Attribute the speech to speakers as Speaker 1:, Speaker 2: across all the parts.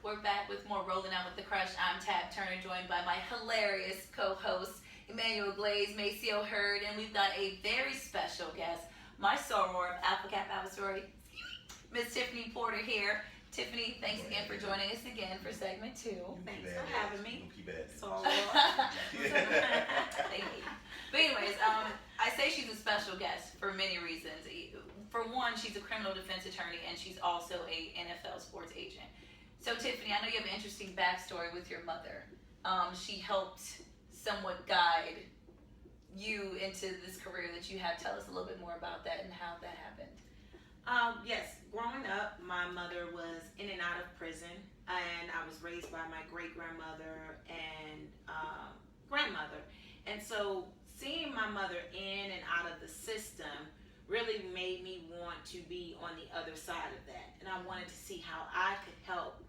Speaker 1: We're back with more Rolling Out with the Crush. I'm Tab Turner, joined by my hilarious co-host, Emmanuel Glaze, Maceo Hurd, and we've got a very special guest, my soror of Alpha Kappa Alpha Sorority, Miss Tiffany Porter here. Tiffany, thanks again for joining us again for segment 2.
Speaker 2: Thanks for having me.
Speaker 1: So, thank you. But anyways, I say she's a special guest for many reasons. For one, she's a criminal defense attorney, and she's also a NFL sports agent. So Tiffany, I know you have an interesting backstory with your mother. She helped somewhat guide you into this career that you have. Tell us a little bit more about that and how that happened.
Speaker 2: Yes, growing up, my mother was in and out of prison, and I was raised by my great-grandmother and grandmother. And so seeing my mother in and out of the system really made me want to be on the other side of that. And I wanted to see how I could help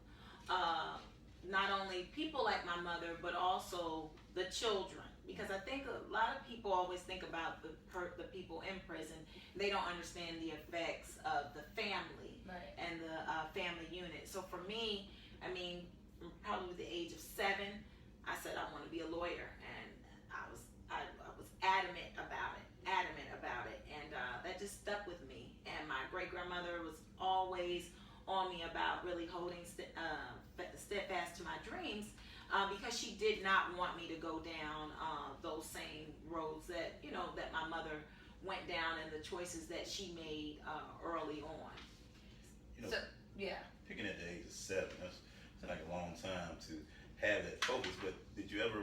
Speaker 2: not only people like my mother, but also the children. Because I think a lot of people always think about the people in prison. They don't understand the effects of the family and the family unit. So for me, I mean, probably at the age of 7, I said I want to be a lawyer, and I was adamant about it, and that just stuck with me. And my great grandmother was always on me about really holding steadfast to my dreams. Because she did not want me to go down those same roads that that my mother went down, and the choices that she made early on.
Speaker 3: Picking at the age of 7, that's like a long time to have that focus. But did you ever,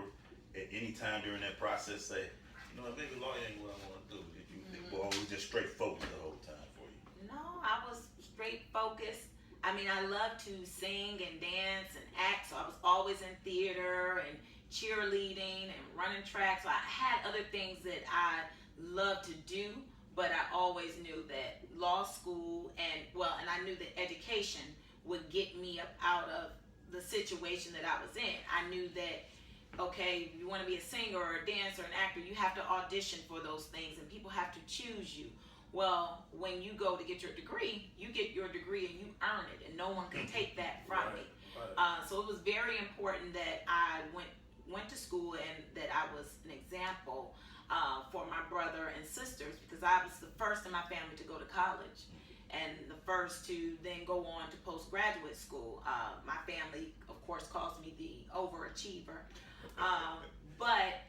Speaker 3: at any time during that process, say, maybe lawyer ain't what I want to do? Did you, or was it just straight focus the whole time for you?
Speaker 2: No, I was straight focused. I mean, I love to sing and dance and act, so I was always in theater and cheerleading and running track. So I had other things that I loved to do, but I always knew that law school and I knew that education would get me up out of the situation that I was in. I knew that, okay, if you want to be a singer or a dancer or an actor, you have to audition for those things, and people have to choose you. Well, when you go to get your degree, you get your degree and you earn it, and no one can take that from me. So it was very important that I went to school and that I was an example for my brother and sisters, because I was the first in my family to go to college and the first to then go on to postgraduate school. My family, of course, calls me the overachiever, but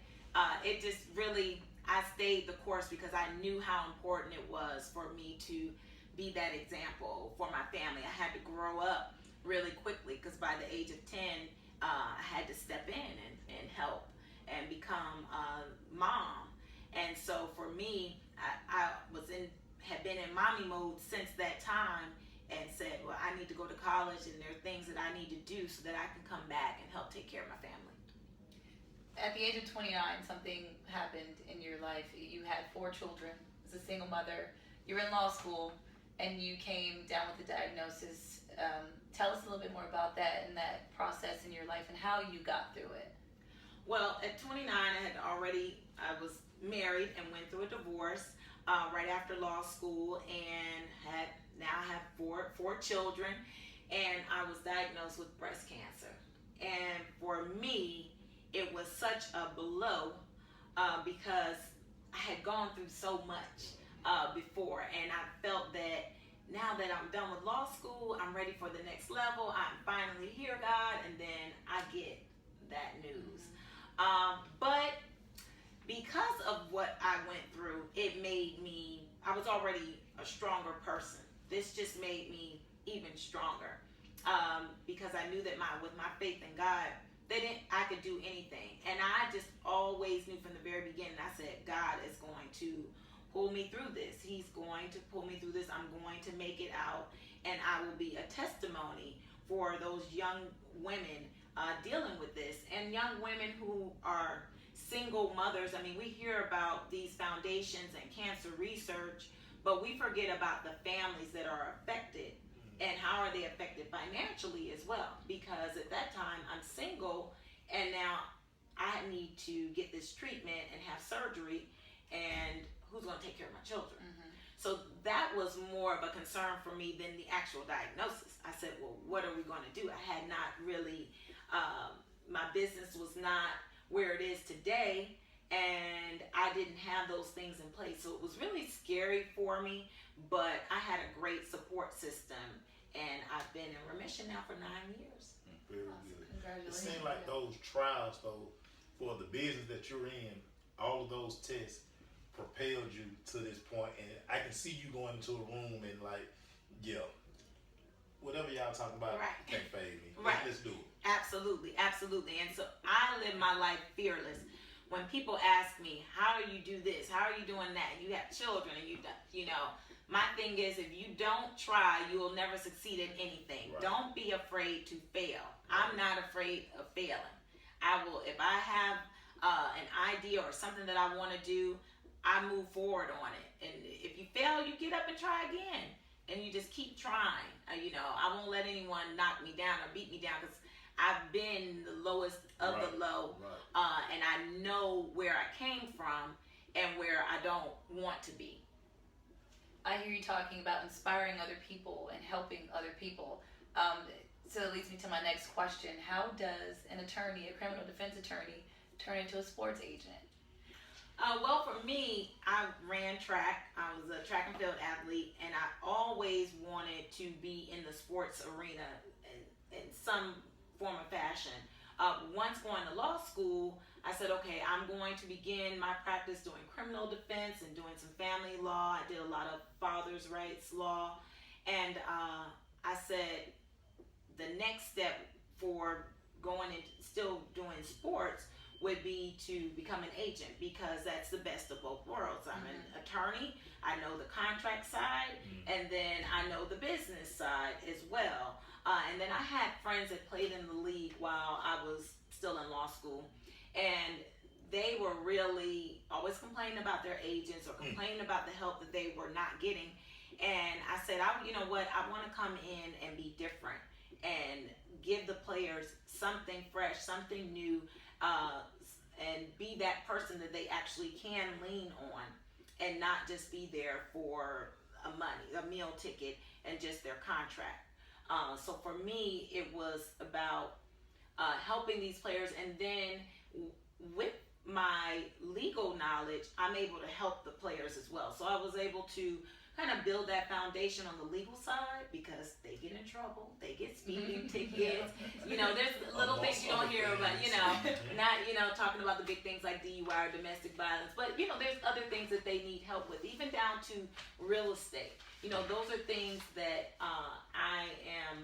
Speaker 2: it just really, I stayed the course because I knew how important it was for me to be that example for my family. I had to grow up really quickly, because by the age of 10, I had to step in and help and become a mom. And so for me, I had been in mommy mode since that time, and said, well, I need to go to college, and there are things that I need to do so that I can come back and help take care of my family.
Speaker 1: At the age of 29, something happened in your life. You had 4 children as a single mother. You were in law school, and you came down with a diagnosis. Tell us a little bit more about that and that process in your life and how you got through it.
Speaker 2: Well, at 29, I was married and went through a divorce right after law school, and I have four children, and I was diagnosed with breast cancer. And for me, it was such a blow because I had gone through so much before, and I felt that now that I'm done with law school, I'm ready for the next level. I'm finally here, God, and then I get that news. But because of what I went through, I was already a stronger person. This just made me even stronger because I knew that with my faith in God, I could do anything. And I just always knew from the very beginning, I said, God is going to pull me through this. He's going to pull me through this. I'm going to make it out, and I will be a testimony for those young women dealing with this, and young women who are single mothers. I mean, we hear about these foundations and cancer research, but we forget about the families that are affected. And how are they affected financially as well? Because at that time, I'm single, and now I need to get this treatment and have surgery, and who's going to take care of my children? So that was more of a concern for me than the actual diagnosis. I said, well, what are we going to do? I had not really, my business was not where it is today, and I didn't have those things in place. So it was really scary for me, but I had a great support system, and I've been in remission now for 9 years.
Speaker 4: Very good. It
Speaker 1: Congratulations.
Speaker 4: seems like those trials, though, for the business that you're in, all of those tests propelled you to this point, and I can see you going into a room and like, yeah, whatever y'all talking about
Speaker 2: Right.
Speaker 4: can't fade me.
Speaker 2: Right.
Speaker 4: Let's do it.
Speaker 2: Absolutely, absolutely. And so I live my life fearless. When people ask me, how do you do this? How are you doing that? You have children and you know, my thing is, if you don't try, you will never succeed in anything.
Speaker 4: Right.
Speaker 2: Don't be afraid to fail. I'm not afraid of failing. I will, if I have an idea or something that I want to do, I move forward on it. And if you fail, you get up and try again. And you just keep trying. You know, I won't let anyone knock me down or beat me down, because I've been the lowest of
Speaker 4: Right.
Speaker 2: the low.
Speaker 4: Right.
Speaker 2: And I know where I came from and where I don't want to be.
Speaker 1: I hear you talking about inspiring other people and helping other people. So it leads me to my next question. How does an attorney, a criminal defense attorney, turn into a sports agent?
Speaker 2: Well, for me, I ran track. I was a track and field athlete, and I always wanted to be in the sports arena in some form of fashion. Once going to law school, I said, okay, I'm going to begin my practice doing criminal defense and doing some family law. I did a lot of father's rights law. And I said, the next step for going and still doing sports would be to become an agent, because that's the best of both worlds. I'm an attorney, I know the contract side, and then I know the business side as well. And then I had friends that played in the league while I was still in law school, and they were really always complaining about their agents or complaining about the help that they were not getting. And I said, you know what, I want to come in and be different and give the players something fresh, something new, and be that person that they actually can lean on, and not just be there for a meal ticket and just their contract. So for me, it was about helping these players, and then with my legal knowledge, I'm able to help the players as well. So I was able to kind of build that foundation on the legal side, because they get in trouble, they get speeding tickets. You know, there's little things you don't hear about, you know, not, you know, talking about the big things like DUI or domestic violence, but, you know, there's other things that they need help with, even down to real estate. You know, those are things that I am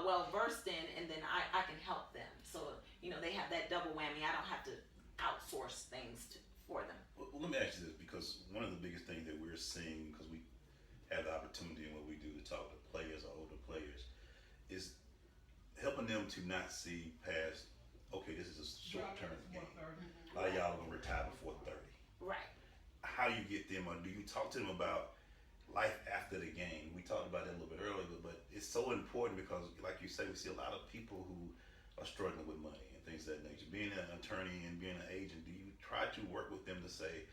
Speaker 2: well versed in, and then I can help them. So, you know, they have that double whammy. I don't have to outsource things for them.
Speaker 3: Well, let me ask you this, because one of the biggest things that we're seeing, because we have the opportunity in what we do to talk to players or older players, is helping them to not see past, okay, this is a short-term game. A lot of y'all are going to retire before 30.
Speaker 2: Right.
Speaker 3: How do you get them, or do you talk to them about life after the game? We talked about that a little bit earlier, but it's so important, because like you say, we see a lot of people who are struggling with money and things of that nature. Being an attorney and being an agent, do you try to work with them to say,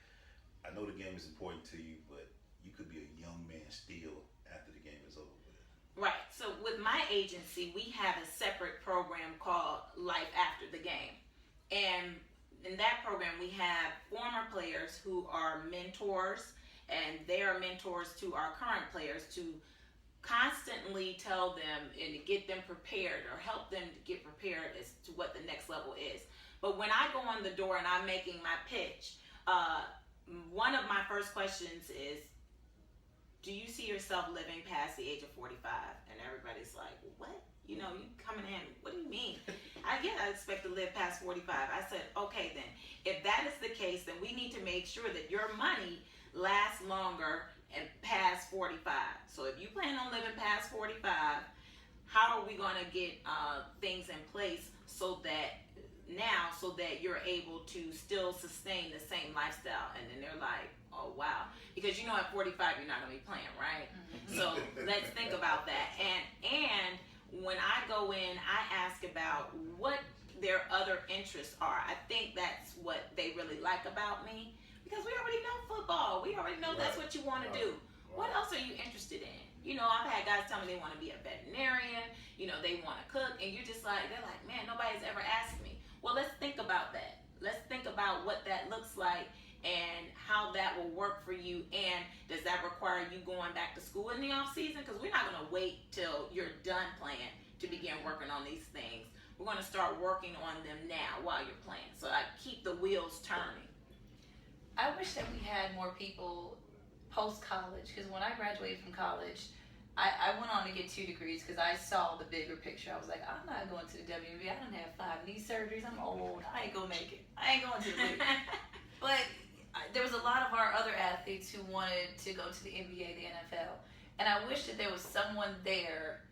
Speaker 3: I know the game is important to you, but you could be a young man still after the game is over with?
Speaker 2: Right. So with my agency, we have a separate program called Life After the Game. And in that program, we have former players who are mentors, and they are mentors to our current players, to constantly tell them and to get them prepared, or help them to get prepared as to what the next level is. But when I go on the door and I'm making my pitch, one of my first questions is, do you see yourself living past the age of 45? And everybody's like, what? You know, you coming in, what do you mean? I expect to live past 45. I said, okay then, if that is the case, then we need to make sure that your money lasts longer and past 45. So if you plan on living past 45, how are we going to get things in place so that you're able to still sustain the same lifestyle? And then they're like, oh wow, because you know at 45 you're not going to be playing, right? So let's think about that. And when I go in, I ask about what their other interests are. I think that's what they really like about me, because we already know football. We already know that's what you want to do. What else are you interested in? You know, I've had guys tell me they want to be a veterinarian, you know, they want to cook, and you're just like, they're like, man, nobody's ever asked me. Well, let's think about that. Let's think about what that looks like and how that will work for you. And does that require you going back to school in the off season? Because we're not going to wait till you're done playing to begin working on these things. We're going to start working on them now while you're playing. So I keep the wheels turning.
Speaker 1: I wish that we had more people post-college, because when I graduated from college, I went on to get 2 degrees because I saw the bigger picture. I was like, I'm not going to the WNBA. I don't have 5 knee surgeries. I'm old. I ain't gonna make it. I ain't going to the league. But there was a lot of our other athletes who wanted to go to the NBA, the NFL, and I wish that there was someone there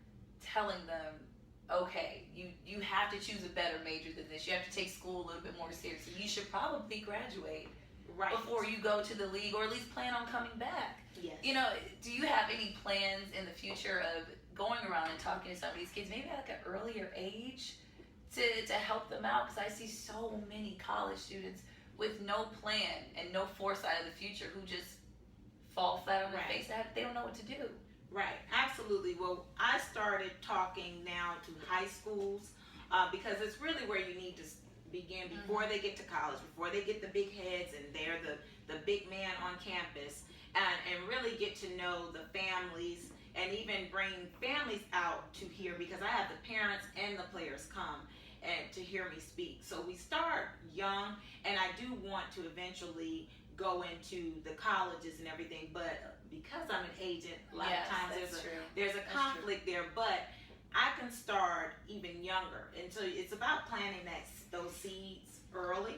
Speaker 1: telling them, okay, you have to choose a better major than this. You have to take school a little bit more seriously. You should probably graduate before you go to the league, or at least plan on coming back.
Speaker 2: Yes.
Speaker 1: You know, do you have any plans in the future of going around and talking to some of these kids, maybe at like an earlier age, to help them out? Because I see so many college students with no plan and no foresight of the future who just fall flat on their face. They don't know what to do.
Speaker 2: Right, absolutely. Well, I started talking now to high schools because it's really where you need to begin before they get to college, before they get the big heads and they're the big man on campus, and really get to know the families and even bring families out to hear, because I have the parents and the players come and to hear me speak. So we start young, and I do want to eventually go into the colleges and everything, but because I'm an agent, a lot of times there's a conflict there, but I can start even younger. And so it's about planting those seeds early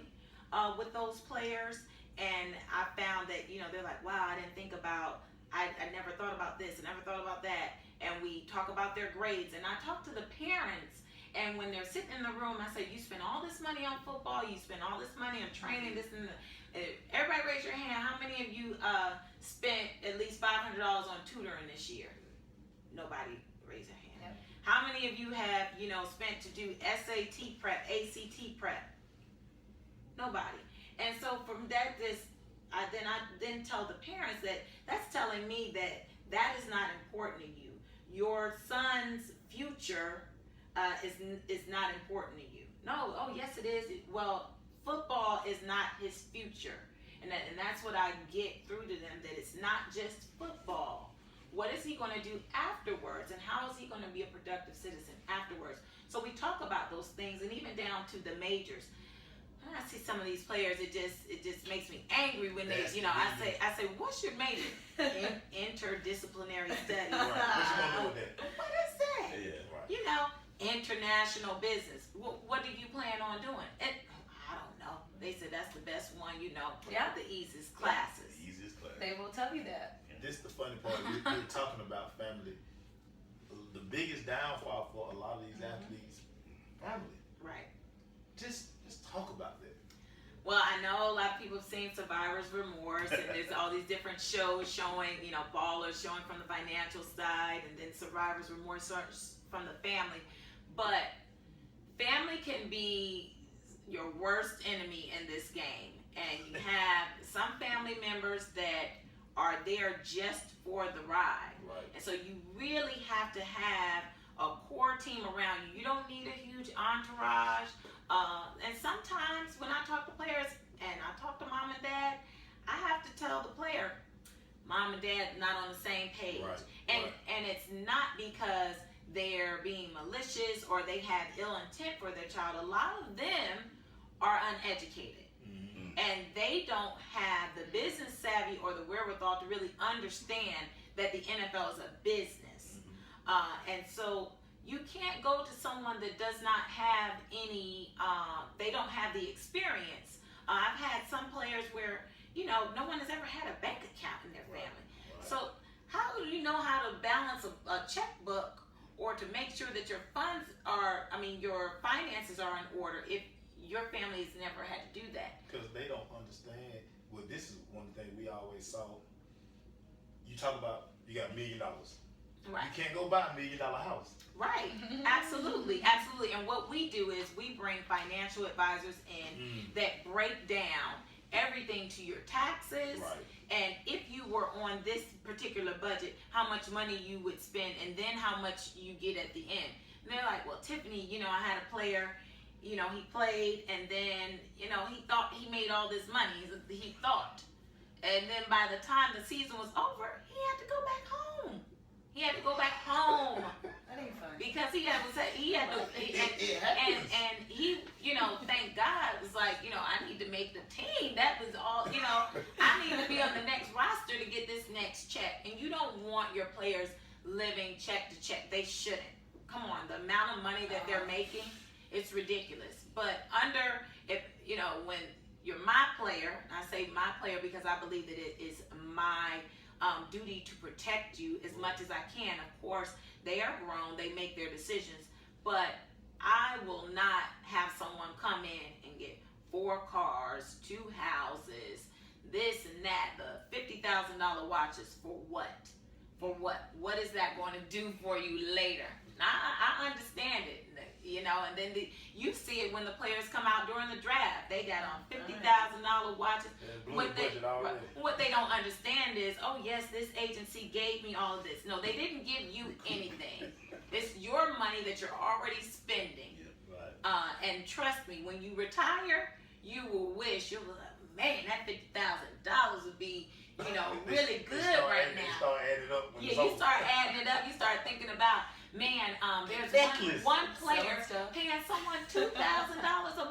Speaker 2: with those players. And I found that, you know, they're like, wow, I didn't think about, I never thought about this, I never thought about that. And we talk about their grades, and I talk to the parents, and when they're sitting in the room, I say, you spend all this money on football, you spend all this money on training, this and that. Everybody raise your hand. How many of you spent at least $500 on tutoring this year? Nobody raise their hand. Yep. How many of you have, you know, spent to do SAT prep, ACT prep? Nobody. And so from that, I then tell the parents that that's telling me that is not important to you. Your son's future is not important to you. No, oh yes it is. Well, football is not his future, and that's what I get through to them, that it's not just football. What is he going to do afterwards, and how is he going to be a productive citizen afterwards? So we talk about those things, and even down to the majors. I see some of these players, it just makes me angry when they, you know, I say, what's your major? Interdisciplinary studies.
Speaker 4: Right. What you gonna do with that?
Speaker 2: What is that?
Speaker 3: Yeah, right.
Speaker 2: You know, international business. What do you plan on doing? I don't know. They said that's the best one, you know, the easiest classes.
Speaker 3: The easiest class.
Speaker 1: They will tell you that.
Speaker 4: And this is the funny part. We're talking about family. The biggest downfall for a lot of these athletes, family.
Speaker 2: Right.
Speaker 4: Just talk about that.
Speaker 2: Well, I know a lot of people have seen Survivor's Remorse, and there's all these different shows showing, you know, ballers showing from the financial side, and then Survivor's Remorse from the family. But family can be your worst enemy in this game. And you have some family members that are there just for the ride.
Speaker 4: Right.
Speaker 2: And so you really have to have a core team around you. You don't need a huge entourage. And sometimes when I talk to players and I talk to mom and dad, I have to tell the player, mom and dad not on the same page.
Speaker 4: Right.
Speaker 2: And it's not because they're being malicious or they have ill intent for their child. A lot of them are uneducated.
Speaker 3: Mm-hmm.
Speaker 2: And they don't have the business savvy or the wherewithal to really understand that the NFL is a business. And so you can't go to someone that does not have any, they don't have the experience. I've had some players where, you know, no one has ever had a bank account in their family.
Speaker 3: Right.
Speaker 2: So how do you know how to balance a checkbook or to make sure that your your finances are in order if your family has never had to do that?
Speaker 4: Because they don't understand. Well, this is one thing we always saw. You talk about, you got $1 million.
Speaker 2: Right.
Speaker 4: You can't go buy $1 million house.
Speaker 2: Right. Absolutely. Absolutely. And what we do is we bring financial advisors in that break down everything to your taxes,
Speaker 4: Right.
Speaker 2: and if you were on this particular budget, how much money you would spend, and then how much you get at the end. And they're like, well, Tiffany, I had a player, he played, and then, he thought he made all this money. He thought. And then by the time the season was over, he had to go back home. He had to go back home.
Speaker 1: That ain't fun.
Speaker 2: Because he had to, and he, thank God, was like, I need to make the team. That was all, I need to be on the next roster to get this next check. And you don't want your players living check to check. They shouldn't. Come on, the amount of money that they're making, it's ridiculous. But when you're my player, and I say my player because I believe that it is my duty to protect you as much as I can. Of course, they are grown, they make their decisions, but I will not have someone come in and get 4 cars, 2 houses, this and that, the $50,000 watches for what? For what? What is that going to do for you later? Now, I understand it, and then you see it when the players come out during the draft. They got on $50,000 watches. What they don't understand is, oh yes, this agency gave me all of this. No, they didn't give you anything. It's your money that you're already spending. And trust me, when you retire, you will wish, you'll be like, man, that $50,000 would be, really good right now.
Speaker 4: Start adding up.
Speaker 2: You start adding it up. You start thinking about, man, there's one player paying someone $2,000 a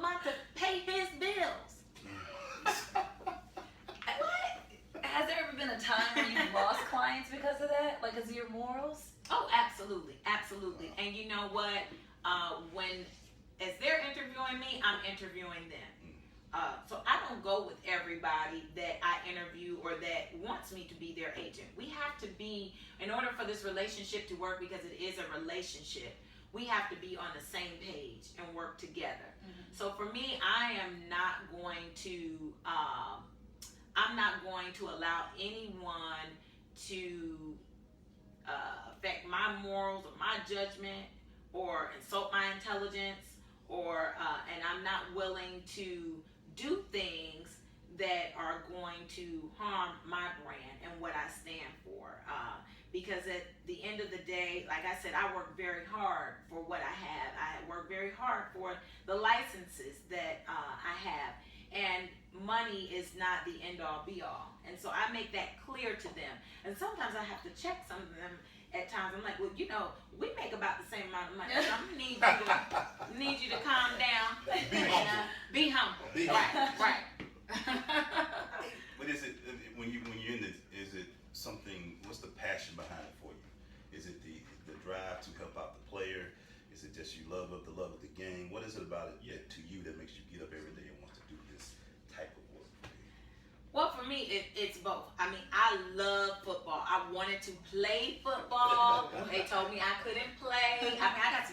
Speaker 2: month to pay his bills.
Speaker 1: Has there ever been a time where you've lost clients because of that? Like, because of your morals?
Speaker 2: Oh, absolutely. Absolutely. And you know what? As they're interviewing me, I'm interviewing them. So I don't go with everybody that I interview or that wants me to be their agent. We have to be, in order for this relationship to work, because it is a relationship, we have to be on the same page and work together. Mm-hmm. So for me, I am not going to, allow anyone to affect my morals or my judgment or insult my intelligence, and I'm not willing to do things that are going to harm my brand and what I stand for. Because at the end of the day, like I said, I work very hard for what I have. I work very hard for the licenses that I have. And money is not the end all be all. And so I make that clear to them. And sometimes I have to check some of them at times. I'm like, well, we make about the same amount of money. So I'm gonna need you to calm down. Be humble. Right.
Speaker 3: But is it when you're in this? Is it something? What's the passion behind it for you? Is it the drive to help out the player? Is it just the love of the game? What is it about it to you that makes you get up every day and want to do this type of work?
Speaker 2: Well, for me, it's both. I mean, I love football. I wanted to play football. They told me I couldn't play. I mean, I got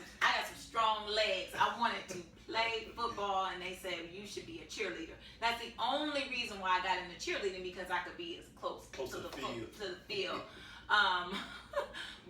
Speaker 2: some strong legs. I wanted to play football, and they said you should be a cheerleader. That's the only reason why I got into cheerleading, because I could be as close to the field.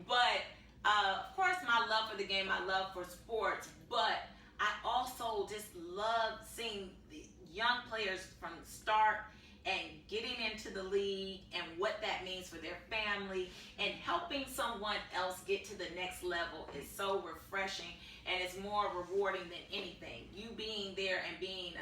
Speaker 2: But of course, my love for the game, my love for sports, but I also just love seeing the young players from the start and getting into the league and what that means for their family, and helping someone else get to the next level is so refreshing, and it's more rewarding than anything. You being there and being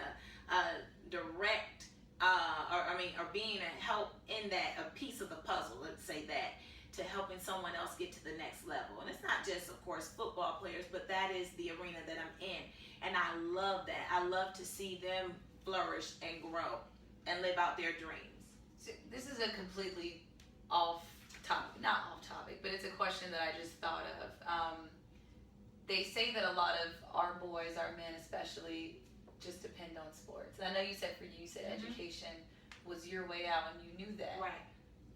Speaker 2: a direct, or being a help in that, a piece of the puzzle, let's say that, to helping someone else get to the next level. And it's not just, of course, football players, but that is the arena that I'm in. And I love that. I love to see them flourish and grow and live out their dreams.
Speaker 1: So this is a completely not off topic, but it's a question that I just thought of. They say that a lot of our boys, our men especially, just depend on sports. And I know you said for you, education was your way out and you knew that.
Speaker 2: Right.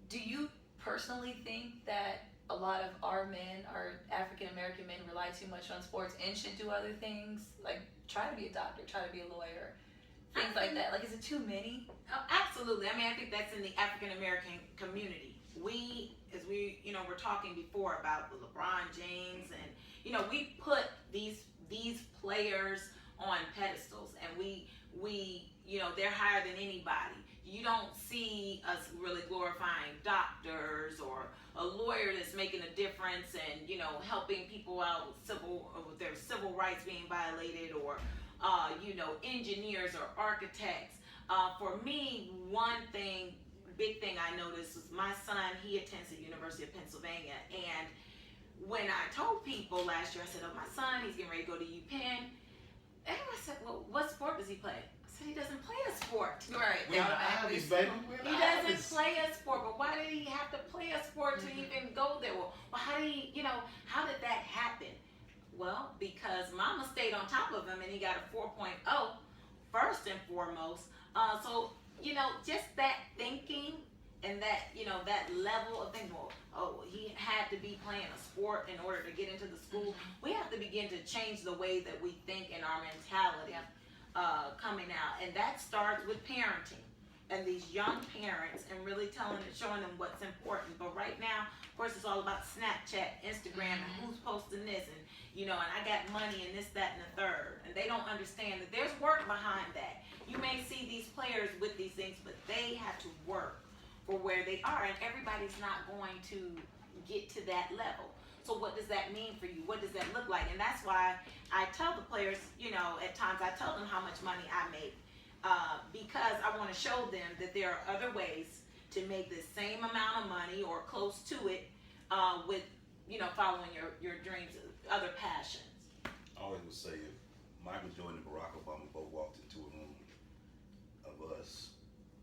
Speaker 1: Do you personally think that a lot of our men, our African American men, rely too much on sports and should do other things, like try to be a doctor, try to be a lawyer, things like that? Like, is it too many?
Speaker 2: Oh, absolutely. I mean, I think that's in the African American community. As we were talking before about the LeBron James, and we put these players on pedestals, and we they're higher than anybody. You don't see us really glorifying doctors or a lawyer that's making a difference and, you know, helping people out with their civil rights being violated, or you know, engineers or architects. For me, one big thing I noticed was my son, he attends the University of Pennsylvania, and when I told people last year, I said, oh, my son, he's getting ready to go to UPenn. Everyone said, well, what sport does he play? I said, he doesn't play a sport.
Speaker 1: Right.
Speaker 4: We're in the
Speaker 1: Automatically.
Speaker 4: Ivies, baby. We're in
Speaker 2: He
Speaker 4: the
Speaker 2: doesn't
Speaker 4: Ivies.
Speaker 2: play a sport, but why did he have to play a sport to even go there? Well, how did he, you know, how did that happen? Well, because mama stayed on top of him and he got a 4.0 first and foremost. So, you know, just that thinking and that, you know, that level of thinking, well, oh, he had to be playing a sport in order to get into the school. We have to begin to change the way that we think and our mentality coming out. And that starts with parenting and these young parents and really showing them what's important. But right now, of course, it's all about Snapchat, Instagram, and who's posting this, and, you know, and I got money and this, that, and the third. And they don't understand that there's work behind that. You may see these players with these things, but they have to work for where they are, and everybody's not going to get to that level. So what does that mean for you? What does that look like? And that's why I tell the players, you know, at times I tell them how much money I make, because I want to show them that there are other ways to make the same amount of money or close to it, with, you know, following your dreams, other passions.
Speaker 3: I always would say if Michael Jordan and Barack Obama both walked into a room of us,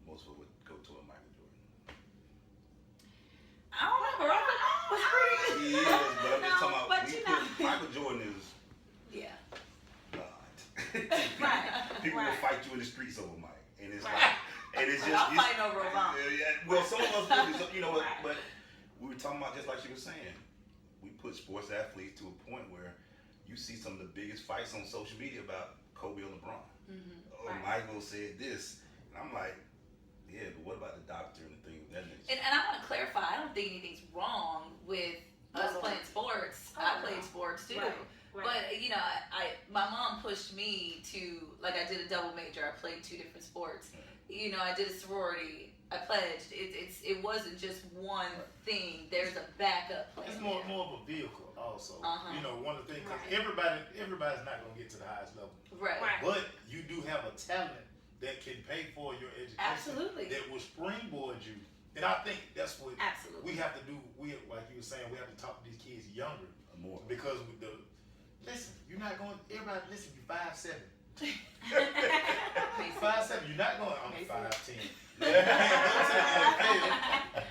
Speaker 3: most of us would go to a Michael Jordan.
Speaker 1: I don't know. Barack Obama was pretty good.
Speaker 3: He is, but I'm just talking about
Speaker 2: but you know.
Speaker 3: Michael Jordan is
Speaker 1: Yeah.
Speaker 3: God.
Speaker 2: Right.
Speaker 3: People will
Speaker 2: Right.
Speaker 3: fight you in the streets over Mike, and it's
Speaker 2: Right.
Speaker 3: like, and it's
Speaker 1: Well,
Speaker 3: just
Speaker 1: I'm fighting over Obama.
Speaker 3: Yeah, well, some of us do, you know,
Speaker 2: Right.
Speaker 3: but we were talking about, just like she was saying, we put sports athletes to a point where you see some of the biggest fights on social media about Kobe and LeBron. Oh,
Speaker 2: Right.
Speaker 3: Michael said this, and I'm like, yeah, but what about the doctor and the thing of that nature?
Speaker 1: And I want to clarify, I don't think anything's wrong with us
Speaker 2: No.
Speaker 1: playing sports.
Speaker 2: Oh,
Speaker 1: I
Speaker 2: no.
Speaker 1: played sports too.
Speaker 2: Right. Right.
Speaker 1: But, you know, my mom pushed me to, like, I did a double major. I played 2 different sports. You know, I did a sorority. I pledged. It wasn't just one thing. There's a backup plan.
Speaker 4: It's more of a vehicle also.
Speaker 1: Uh-huh.
Speaker 4: You know, one of the things, because
Speaker 2: Right.
Speaker 4: everybody's not going to get to the highest level.
Speaker 1: Right.
Speaker 2: Right.
Speaker 4: But you do have a talent that can pay for your education.
Speaker 1: Absolutely.
Speaker 4: That will springboard you. And I think that's what
Speaker 2: Absolutely.
Speaker 4: we have to do. Like you were saying, we have to talk to these kids younger.
Speaker 3: More.
Speaker 4: Because listen, you're not going, everybody, listen, you're 5'7". 5'7", you're not going, I'm 5'10".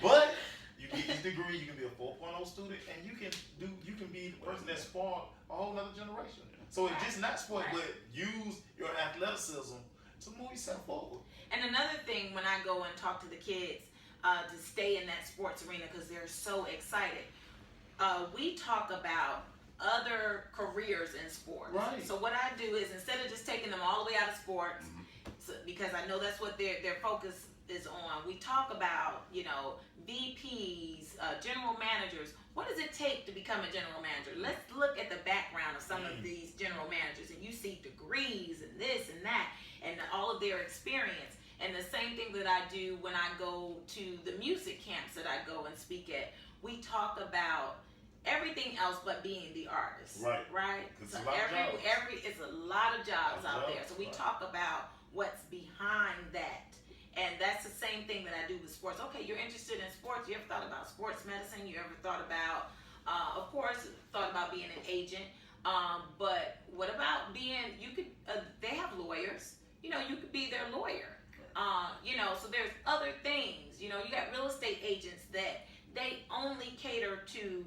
Speaker 4: But you get this degree, you can be a 4.0 student, and you can be the person that spawned a whole other generation. So it's just not sport,
Speaker 2: Right.
Speaker 4: but use your athleticism to move yourself forward.
Speaker 2: And another thing, when I go and talk to the kids to stay in that sports arena because they're so excited, we talk about other careers in sports.
Speaker 4: Right.
Speaker 2: So what I do is, instead of just taking them all the way out of sports, because I know that's what their focus is on, we talk about, you know, VPs, general managers. What does it take to become a general manager? Let's look at the background of some of these general managers, and you see degrees and this and that, and all of their experience. And the same thing that I do when I go to the music camps that I go and speak at, we talk about everything else but being the artist.
Speaker 4: Right.
Speaker 2: Right?
Speaker 4: It's
Speaker 2: So
Speaker 4: a lot of jobs.
Speaker 2: it's a lot of jobs
Speaker 4: Lot of
Speaker 2: out there.
Speaker 4: jobs,
Speaker 2: So we
Speaker 4: right.
Speaker 2: talk about what's behind that. And that's the same thing that I do with sports. Okay, you're interested in sports. You ever thought about sports medicine? You ever thought about, of course, thought about being an agent. But what about being, they have lawyers. You know, you could be their lawyer. You know, so there's other things. You know, you got real estate agents that they only cater to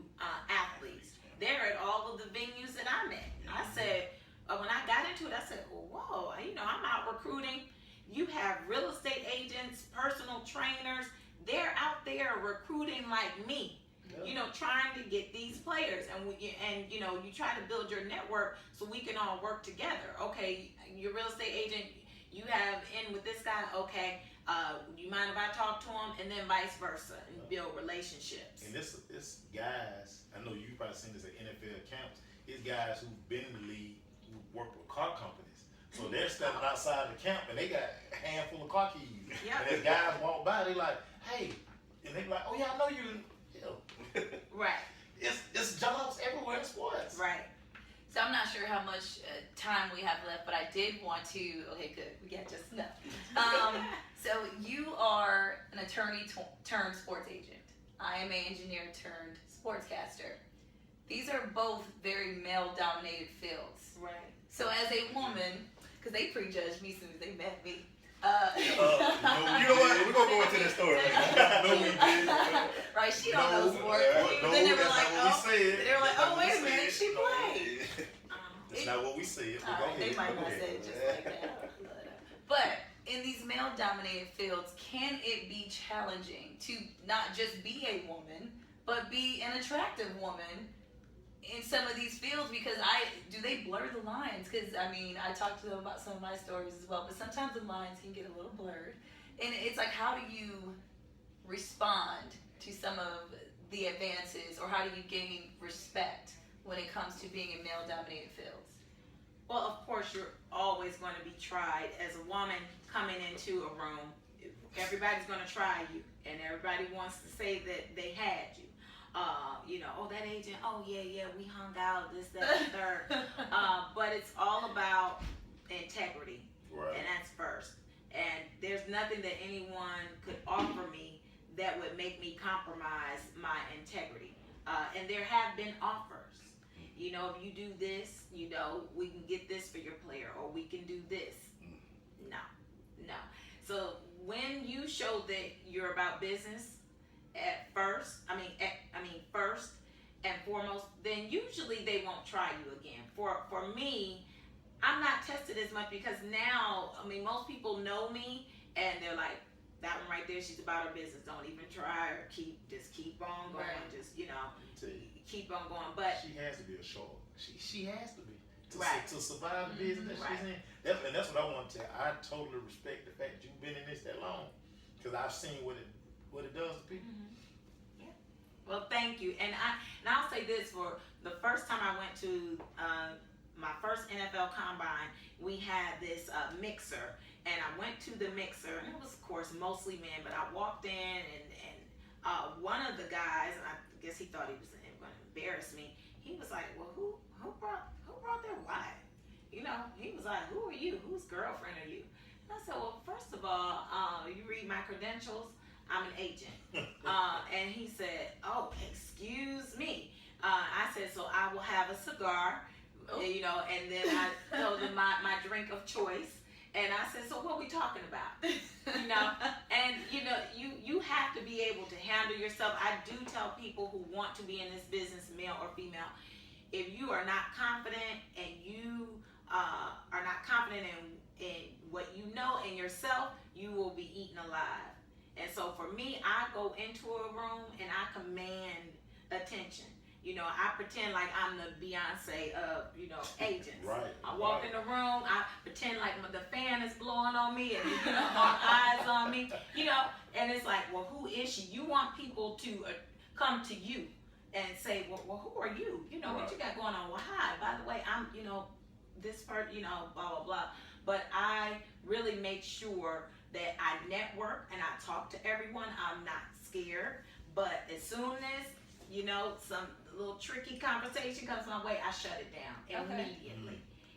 Speaker 2: athletes. They're at all of the venues that I'm at. I said, when I got into it, I said, well, whoa, you know, I'm out recruiting. You have real estate agents, personal trainers. They're out there recruiting like me.
Speaker 4: Yeah.
Speaker 2: You know, trying to get these players, and you know, you try to build your network so we can all work together. Okay, your real estate agent, you have in with this guy. Okay, do you mind if I talk to him? And then vice versa, and build relationships.
Speaker 4: And it's guys, I know you've probably seen this at NFL camps, it's guys who've been in the league, who work with car companies. So they're standing outside the camp and they got a handful of car keys.
Speaker 2: Yeah.
Speaker 4: And as guys walk by, they like, hey, and they like, oh yeah, I know you.
Speaker 2: Right.
Speaker 4: It's jobs everywhere in sports.
Speaker 2: Right.
Speaker 1: So I'm not sure how much time we have left, but I did want to. Okay, good. We got just enough. So you are an attorney turned sports agent. I am an engineer turned sportscaster. These are both very male-dominated fields.
Speaker 2: Right.
Speaker 1: So as a woman, because they prejudged me as soon as they met me.
Speaker 3: You know what? We're gonna go into the story. No, we did.
Speaker 1: Right, she don't know sports. Then they were like, oh, wait a minute, she played.
Speaker 3: That's not what we said. But
Speaker 1: All
Speaker 3: go
Speaker 1: right,
Speaker 3: ahead.
Speaker 1: they might
Speaker 3: Go
Speaker 1: not
Speaker 3: ahead.
Speaker 1: say it just like that. But in these male-dominated fields, can it be challenging to not just be a woman, but be an attractive woman in some of these fields? Because do they blur the lines? Because I mean, I talked to them about some of my stories as well, but sometimes the lines can get a little blurred. And it's like, how do you respond to some of the advances, or how do you gain respect when it comes to being in male-dominated fields?
Speaker 2: Well, of course, you're always going to be tried. As a woman coming into a room, everybody's going to try you, and everybody wants to say that they had you. Oh, that agent, oh, yeah, we hung out, this, that, and third. But it's all about integrity,
Speaker 4: Right.
Speaker 2: and that's first. And there's nothing that anyone could offer me that would make me compromise my integrity. And there have been offers. If you do this, we can get this for your player, or we can do this. No. So when you show that you're about business first and foremost, then usually they won't try you again. For me, I'm not tested as much because now, most people know me and they're like, that one right there, she's about her business. Don't even try her. Just keep on going.
Speaker 1: Right.
Speaker 2: Just, keep on going. But
Speaker 4: she has to be a shark. She has to be
Speaker 2: Right.
Speaker 4: to survive the business that she's in. And that's what I want to tell you. I totally respect the fact that you've been in this that long, because I've seen what it does to people.
Speaker 2: Yeah. Well, thank you. And I'll say this: for the first time I went to my first NFL combine, we had this mixer, and I went to the mixer, and it was, of course, mostly men. But I walked in, and one of the guys, and I guess he thought he was going to embarrass me. He was like, "Well, who brought their wife?" He was like, "Who are you? Whose girlfriend are you?" And I said, "Well, first of all, you read my credentials. I'm an agent." And he said, "Oh, excuse me." I said, "So I will have a cigar." And then I told him my drink of choice. And I said, "So what are we talking about?" And you have to be able to handle yourself. I do tell people who want to be in this business, male or female, if you are not confident and you are not confident in what you know in yourself, you will be eaten alive. And so for me, I go into a room and I command attention. I pretend like I'm the Beyonce of, agents.
Speaker 4: Right.
Speaker 2: I walk in the room, I pretend like the fan is blowing on me and, all eyes on me, and it's like, well, who is she? You want people to come to you and say, well, who are you? What you got going on? Well, hi, by the way, I'm, this part, blah, blah, blah. But I really make sure that I network and I talk to everyone. I'm not scared. But as soon as, some little tricky conversation comes my way, I shut it down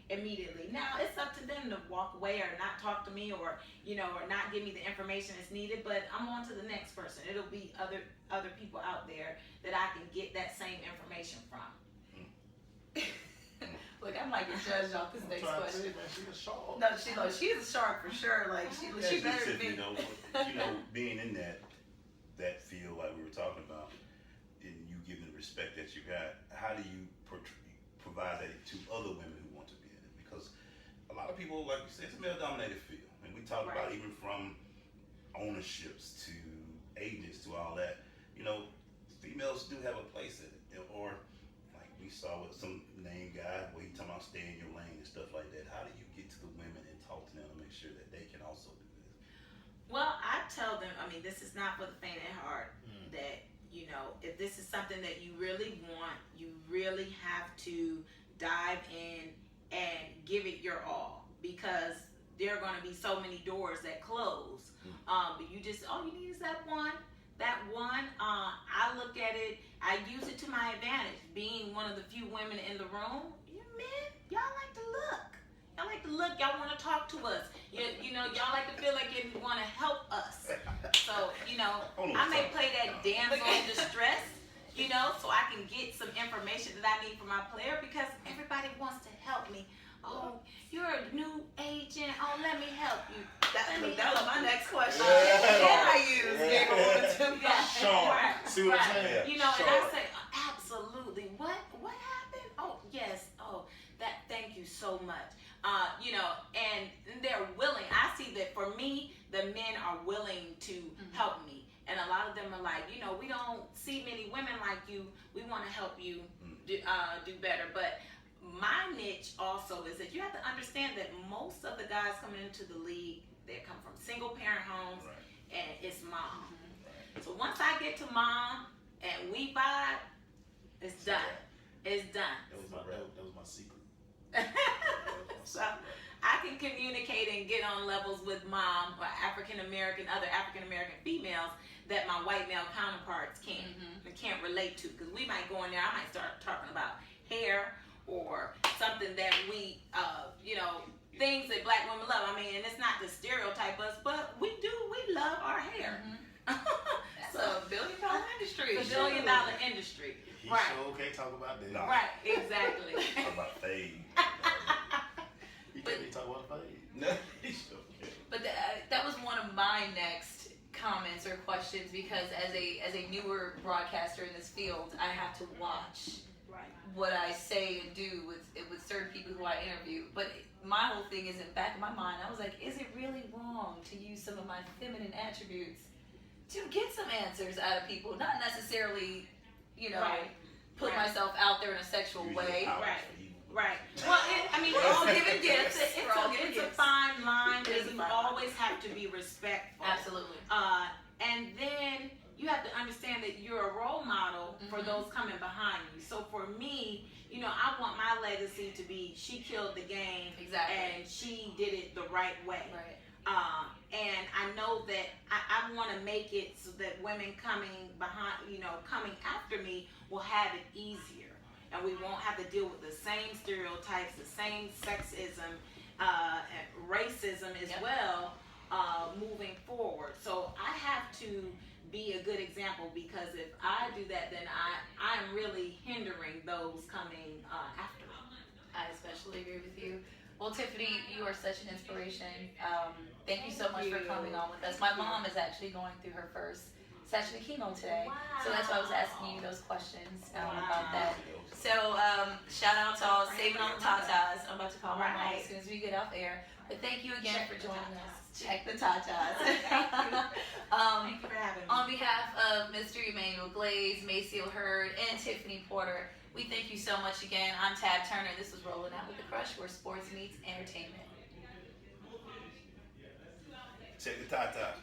Speaker 2: immediately. Now, it's up to them to walk away or not talk to me or not give me the information that's needed, but I'm on to the next person. It'll be other people out there that I can get that same information from.
Speaker 1: Look, I might get judged off this next question.
Speaker 4: She's a shark.
Speaker 1: No, she's a shark for sure. Like she better be.
Speaker 3: Being in that field like we were talking about, and you giving the respect that you got, how do you provide that to other women who want to be in it? Because a lot of people, like you said, it's a male-dominated field, and we talk about even from ownerships to agents to all that. Females do have a place in it, or like we saw with some name guy where he talking about stay in your lane and stuff like that. How do you get to the women and talk to them to make sure that they can also do this?
Speaker 2: Well, I tell them, this is not for the faint at heart, that, if this is something that you really want, you really have to dive in and give it your all. because there are going to be so many doors that close. But you just, all you need is that one. That one, I look at it, I use it to my advantage. Being one of the few women in the room, you men, y'all like to look. Y'all like to look, y'all want to talk to us. You know, y'all like to feel like you want to help us. So, you know, I may play that damsel in distress, you know, so I can get some information that I need for my player, because everybody wants to help me. Oh, you're a new agent. Oh, let me help you.
Speaker 1: That was my next question.
Speaker 3: Yeah.
Speaker 1: Can I use
Speaker 3: Sean.
Speaker 2: Right.
Speaker 4: See what I'm saying?
Speaker 3: Yeah.
Speaker 2: You know, and
Speaker 3: Sure.
Speaker 2: I say, absolutely. What happened? Oh, yes. Oh, thank you so much. You know, and they're willing. I see that for me, the men are willing to help me. And a lot of them are like, you know, we don't see many women like you. We want to help you do better. But my niche also is that you have to understand that most of the guys coming into the league, they come from single parent homes, and it's mom. So once I get to mom and we vibe, it's done. It's done.
Speaker 4: That was my secret.
Speaker 2: So I can communicate and get on levels with mom or African American, other African American females that my white male counterparts can't relate to. Because we might go in there, I might start talking about hair or something that we, you know, things that black women love. I mean, and it's not to stereotype us, but we love our hair.
Speaker 1: That's a $1 billion industry.
Speaker 2: It's a $1 billion industry.
Speaker 4: He
Speaker 2: Right.
Speaker 4: sure can't talk about that.
Speaker 3: No.
Speaker 2: Right, exactly.
Speaker 3: Talk about fade.
Speaker 4: He can't even talk about fade.
Speaker 3: No, he sure can't.
Speaker 1: But that was one of my next comments or questions, because as a newer broadcaster in this field, I have to watch what I say and do with certain people who I interview. But my whole thing is, in the back of my mind, I was like, is it really wrong to use some of my feminine attributes to get some answers out of people? Not necessarily, you know, put myself out there in a sexual
Speaker 3: Use
Speaker 1: way.
Speaker 3: your powers
Speaker 2: Right.
Speaker 3: for evil.
Speaker 2: Right. Well, I mean,
Speaker 1: We're all giving gifts.
Speaker 2: It's a fine line, and you always have to be respectful.
Speaker 1: Absolutely.
Speaker 2: And then you have to understand that you're a role model for those coming behind you. So for me, you know, I want my legacy to be, she killed the game,
Speaker 1: Exactly.
Speaker 2: and she did it the right way.
Speaker 1: Right.
Speaker 2: And I know that I want to make it so that women coming behind, you know, coming after me will have it easier. And we won't have to deal with the same stereotypes, the same sexism, and racism as well, moving forward. So I have to be a good example, because if I do that, then I'm really hindering those coming after me.
Speaker 1: I especially agree with you. Well, Tiffany, you are such an inspiration. Thank you so much for coming on with us. My mom is actually going through her first session of chemo today, so that's why I was asking you those questions about that. So shout out to all Saving on the Tatas. I'm about to call my mom as soon as we get off air. But thank you again for joining us. Check the Tatas.
Speaker 2: Thank you for having me.
Speaker 1: On behalf of Mr. Emmanuel Glaze, Maceo Hurd, and Tiffany Porter, we thank you so much again. I'm Tab Turner. This was Rolling Out with the Crush, where sports meets entertainment.
Speaker 3: Check the Tata.